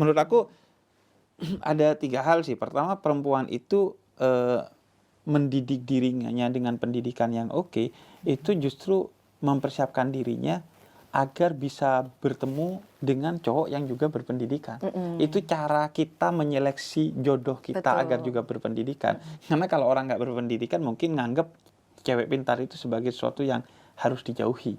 menurut aku ada 3 hal sih. Pertama, perempuan itu mendidik dirinya dengan pendidikan yang oke, itu justru mempersiapkan dirinya agar bisa bertemu dengan cowok yang juga berpendidikan. Itu cara kita menyeleksi jodoh kita agar juga berpendidikan. Karena kalau orang nggak berpendidikan mungkin nganggep cewek pintar itu sebagai sesuatu yang harus dijauhi.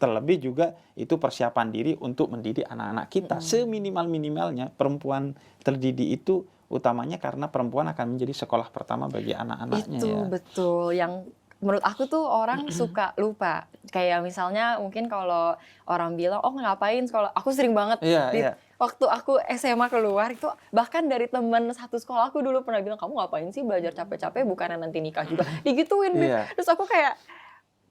Terlebih juga itu persiapan diri untuk mendidik anak-anak kita. Seminimal-minimalnya perempuan terdidik itu utamanya karena perempuan akan menjadi sekolah pertama bagi anak-anaknya. Itu ya. betul, yang menurut aku tuh orang suka lupa. Kayak misalnya mungkin kalau orang bilang, oh ngapain sekolah, aku sering banget Iya. waktu aku SMA keluar itu, bahkan dari teman satu sekolah aku dulu pernah bilang, kamu ngapain sih belajar capek-capek, bukannya nanti nikah juga, digituin. Iya. Terus aku kayak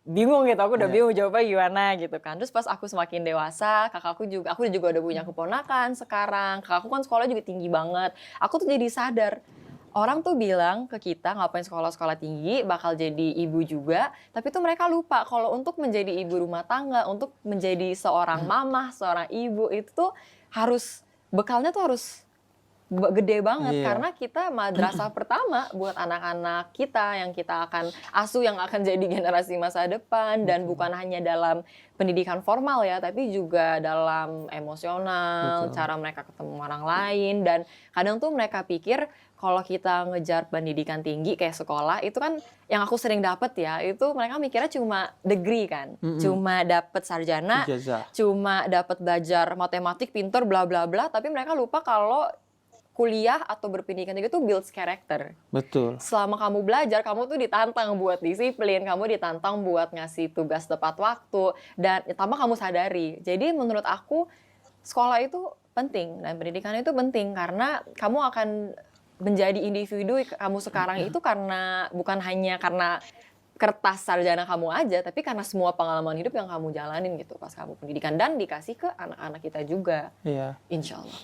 bingung gitu, aku udah Iya. bingung jawabnya gimana gitu kan. Terus pas aku semakin dewasa, aku juga udah punya keponakan sekarang. Kakakku kan sekolah juga tinggi banget. Aku tuh jadi sadar, orang tuh bilang ke kita ngapain sekolah-sekolah tinggi, bakal jadi ibu juga. Tapi tuh mereka lupa kalau untuk menjadi ibu rumah tangga, untuk menjadi seorang mamah, seorang ibu, itu tuh bekalnya tuh harus gede banget. Iya. Karena kita madrasah pertama buat anak-anak kita yang kita akan asuh, yang akan jadi generasi masa depan. Dan bukan hanya dalam pendidikan formal ya, tapi juga dalam emosional, cara mereka ketemu orang lain. Dan kadang tuh mereka pikir kalau kita ngejar pendidikan tinggi kayak sekolah, itu kan yang aku sering dapet ya, itu mereka mikirnya cuma degree kan, cuma dapet sarjana, Ijazah. cuma dapet belajar matematik, pinter, bla bla bla. Tapi mereka lupa kalau kuliah atau berpendidikan tinggi itu builds character. Betul. Selama kamu belajar, kamu tuh ditantang buat disiplin, kamu ditantang buat ngasih tugas tepat waktu, dan tambah kamu sadari. Jadi menurut aku, sekolah itu penting, dan pendidikan itu penting, karena kamu akan menjadi individu kamu sekarang itu karena bukan hanya karena kertas sarjana kamu aja, tapi karena semua pengalaman hidup yang kamu jalanin gitu pas kamu pendidikan, dan dikasih ke anak-anak kita juga. Iya. Insya Allah.